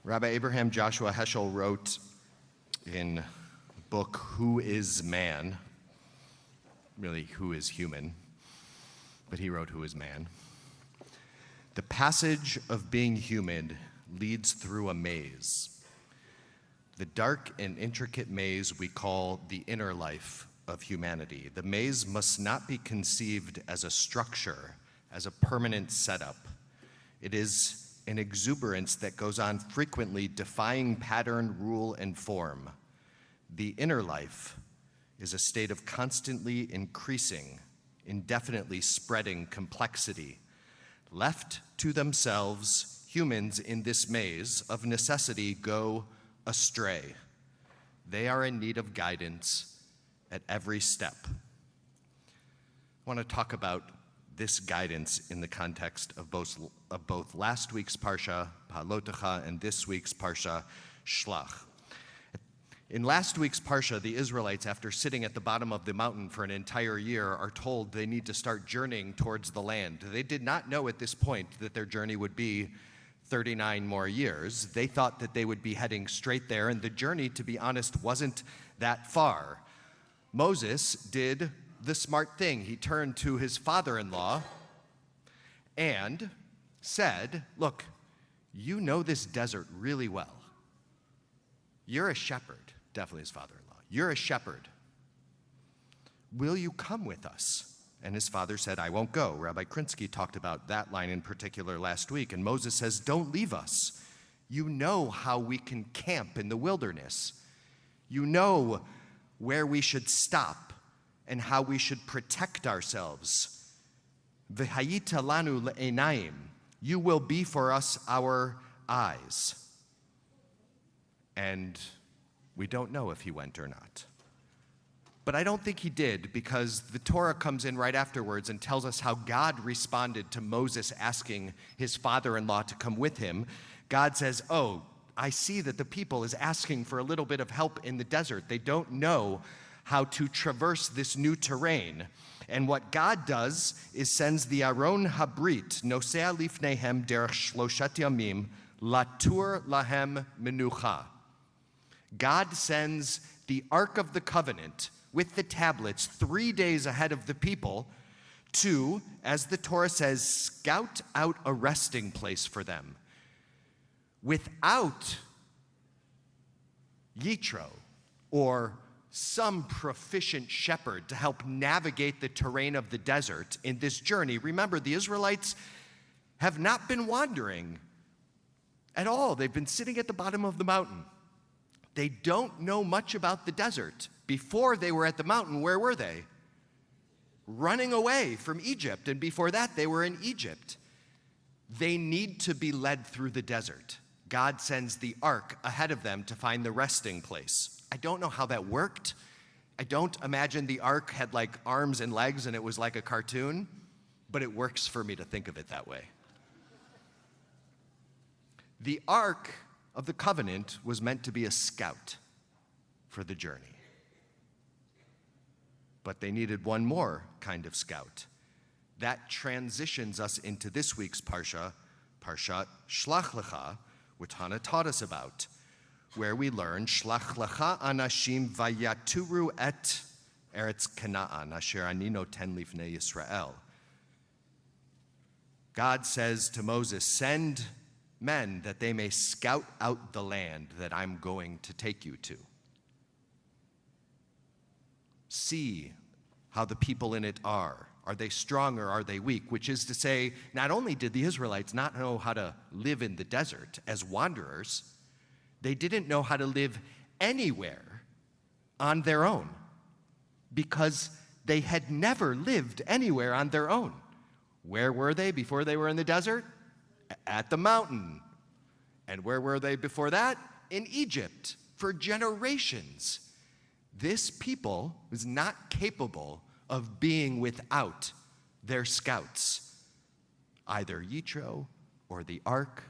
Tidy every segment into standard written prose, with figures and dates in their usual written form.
Rabbi Abraham Joshua Heschel wrote in the book, Who is Man? Really, who is human? But he wrote, Who is Man? The passage of being human leads through a maze. The dark and intricate maze we call the inner life of humanity. The maze must not be conceived as a structure, as a permanent setup. It is an exuberance that goes on frequently, defying pattern, rule, and form. The inner life is a state of constantly increasing, indefinitely spreading complexity. Left to themselves, humans in this maze of necessity go astray. They are in need of guidance at every step. I want to talk about this guidance in the context of both last week's Parsha, Shlakh-Lekha, and this week's Parsha, Shlakh. In last week's Parsha, the Israelites, after sitting at the bottom of the mountain for an entire year, are told they need to start journeying towards the land. They did not know at this point that their journey would be 39 more years. They thought that they would be heading straight there, and the journey, to be honest, wasn't that far. Moses did the smart thing. He turned to his father-in-law and said, look, you know this desert really well. You're a shepherd, definitely his father-in-law. You're a shepherd. Will you come with us? And his father said, I won't go. Rabbi Krinsky talked about that line in particular last week. And Moses says, don't leave us. You know how we can camp in the wilderness. You know where we should stop and how we should protect ourselves. V'hayita lanu le'enayim. You will be for us our eyes. And we don't know if he went or not. But I don't think he did, because the Torah comes in right afterwards and tells us how God responded to Moses asking his father-in-law to come with him. God says, oh, I see that the people is asking for a little bit of help in the desert. They don't know how to traverse this new terrain. And what God does is sends the Aron Habrit, Nosea lifnehem derech shloshat yamim, latur lahem menucha. God sends the Ark of the Covenant with the tablets 3 days ahead of the people to, as the Torah says, scout out a resting place for them. Without Yitro, or some proficient shepherd to help navigate the terrain of the desert in this journey. Remember, the Israelites have not been wandering at all. They've been sitting at the bottom of the mountain. They don't know much about the desert. Before they were at the mountain, where were they? Running away from Egypt, and before that they were in Egypt. They need to be led through the desert. God sends the ark ahead of them to find the resting place. I don't know how that worked. I don't imagine the ark had like arms and legs and it was like a cartoon, but it works for me to think of it that way. The Ark of the Covenant was meant to be a scout for the journey. But they needed one more kind of scout. That transitions us into this week's Parsha, Parshat Shlakh-Lekha, which Hannah taught us about, where we learn, Shlakh-Lekha anashim vayaturu et Eretz Canaan, asher ani noten lifnei Yisrael. God says to Moses, send men that they may scout out the land that I'm going to take you to. See how the people in it are. Are they strong or are they weak? Which is to say, not only did the Israelites not know how to live in the desert as wanderers, they didn't know how to live anywhere on their own, because they had never lived anywhere on their own. Where were they before they were in the desert? At the mountain. And where were they before that? In Egypt, for generations. This people was not capable of being without their scouts, either Yitro or the ark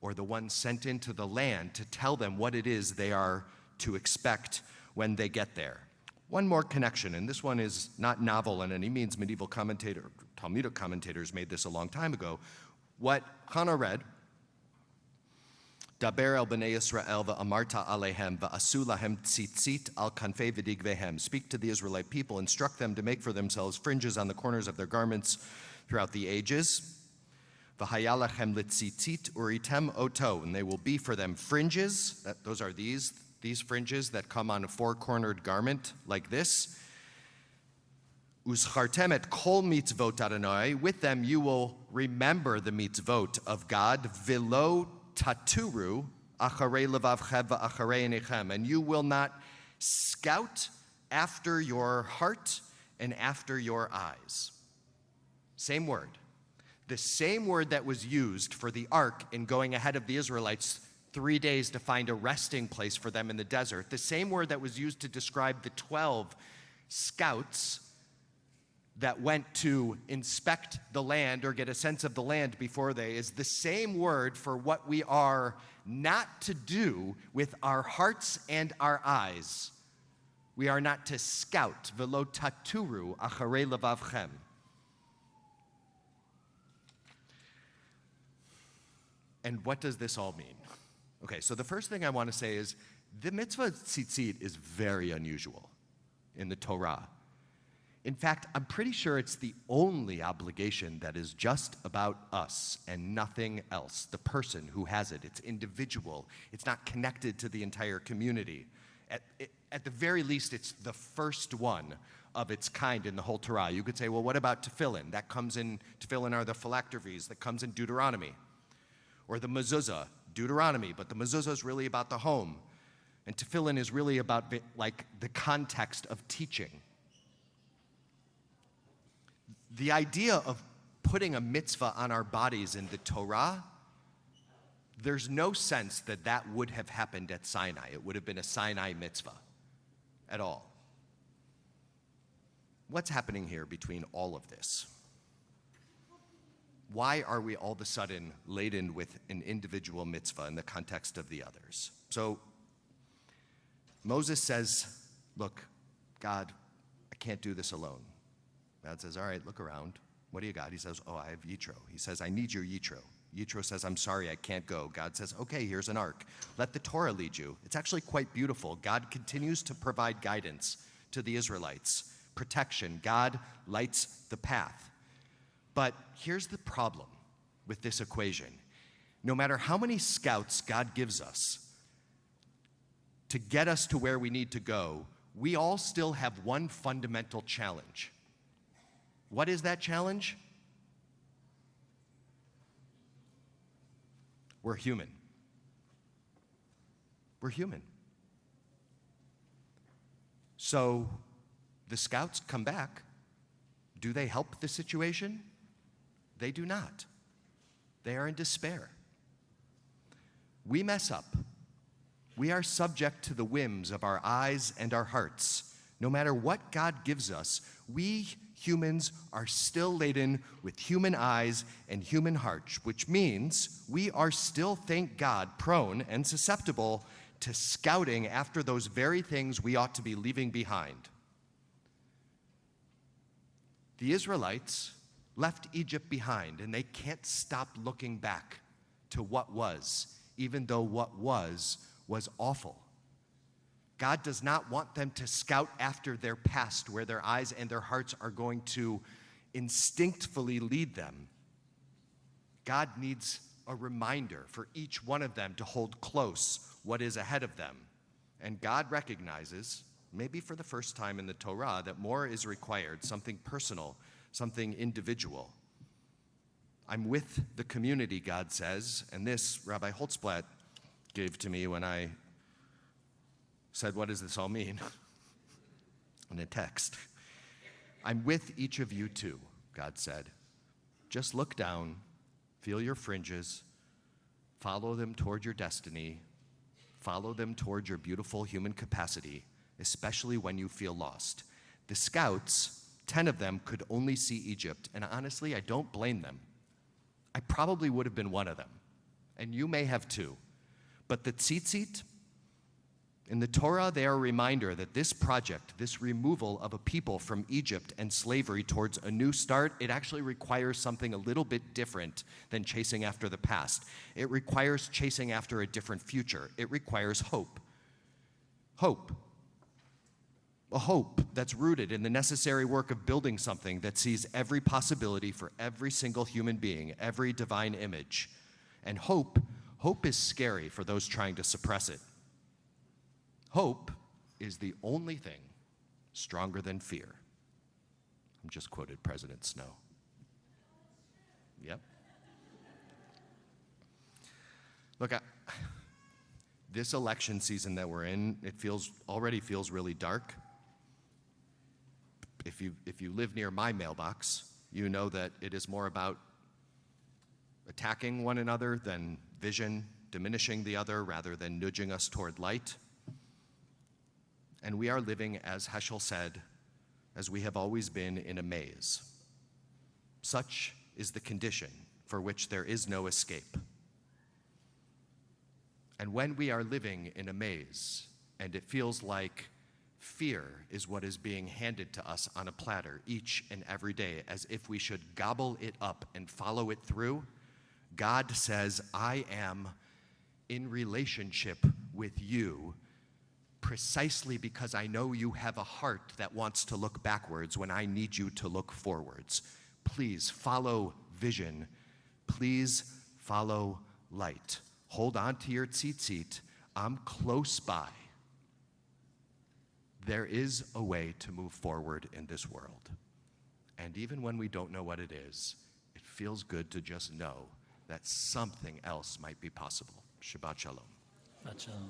or the one sent into the land to tell them what it is they are to expect when they get there. One more connection, and this one is not novel in any means. Medieval Talmudic commentators made this a long time ago. What Hannah read Daber el b'nei Yisrael v'amarta alehem v'asu lahem tzitzit al kanfei v'digvehem. Speak to the Israelite people, instruct them to make for themselves fringes on the corners of their garments throughout the ages. V'haya lachem litzitzit uritem oto, and they will be for them fringes. Those are these fringes that come on a four-cornered garment like this. Uschartem et kol mitzvot Adonai. With them you will remember the mitzvot of God. Velo taturu acharei levavchem va'acharei einechem. And you will not scout after your heart and after your eyes. Same word. The same word that was used for the ark in going ahead of the Israelites 3 days to find a resting place for them in the desert. The same word that was used to describe the 12 scouts that went to inspect the land or get a sense of the land before they is the same word for what we are not to do with our hearts and our eyes. We are not to scout. Velo taturu acharei levavchem. And what does this all mean? Okay, so the first thing I want to say is the mitzvah tzitzit is very unusual in the Torah. In fact, I'm pretty sure it's the only obligation that is just about us and nothing else. The person who has it, it's individual. It's not connected to the entire community. At the very least, it's the first one of its kind in the whole Torah. You could say, well, what about tefillin? That comes in, tefillin are the phylacteries, that comes in Deuteronomy. Or the mezuzah, Deuteronomy, but the mezuzah is really about the home. And tefillin is really about like the context of teaching. The idea of putting a mitzvah on our bodies in the Torah, there's no sense that that would have happened at Sinai. It would have been a Sinai mitzvah at all. What's happening here between all of this? Why are we all of a sudden laden with an individual mitzvah in the context of the others? So Moses says, look, God, I can't do this alone. God says, all right, look around. What do you got? He says, oh, I have Yitro. He says, I need your Yitro. Yitro says, I'm sorry, I can't go. God says, okay, here's an ark. Let the Torah lead you. It's actually quite beautiful. God continues to provide guidance to the Israelites, protection. God lights the path. But here's the problem with this equation. No matter how many scouts God gives us to get us to where we need to go, we all still have one fundamental challenge. What is that challenge? We're human. We're human. So the scouts come back. Do they help the situation? They do not. They are in despair. We mess up. We are subject to the whims of our eyes and our hearts. No matter what God gives us, we humans are still laden with human eyes and human hearts, which means we are still, thank God, prone and susceptible to scouting after those very things we ought to be leaving behind. The Israelites left Egypt behind, and they can't stop looking back to what was, even though what was awful. God does not want them to scout after their past, where their eyes and their hearts are going to instinctively lead them. God needs a reminder for each one of them to hold close what is ahead of them. And God recognizes, maybe for the first time in the Torah, that more is required, something personal, something individual. I'm with the community, God says, and this Rabbi Holtzblatt gave to me when I said, what does this all mean? In a text. I'm with each of you too, God said. Just look down, feel your fringes, follow them toward your destiny, follow them toward your beautiful human capacity, especially when you feel lost. The scouts, 10 of them, could only see Egypt, and honestly, I don't blame them. I probably would have been one of them, and you may have too. But the tzitzit, In the Torah, they are a reminder that this project, this removal of a people from Egypt and slavery towards a new start, it actually requires something a little bit different than chasing after the past. It requires chasing after a different future. It requires hope. Hope. A hope that's rooted in the necessary work of building something that sees every possibility for every single human being, every divine image. And hope is scary for those trying to suppress it. Hope is the only thing stronger than fear. I just quoted President Snow. Yep. Look, this election season that we're in, it already feels really dark. If you live near my mailbox, you know that it is more about attacking one another than vision, diminishing the other rather than nudging us toward light. And we are living, as Heschel said, as we have always been, in a maze. Such is the condition for which there is no escape. And when we are living in a maze, and it feels like fear is what is being handed to us on a platter each and every day, as if we should gobble it up and follow it through, God says, I am in relationship with you precisely because I know you have a heart that wants to look backwards when I need you to look forwards. Please follow vision. Please follow light. Hold on to your tzitzit. I'm close by. There is a way to move forward in this world. And even when we don't know what it is, it feels good to just know that something else might be possible. Shabbat shalom. Shabbat shalom.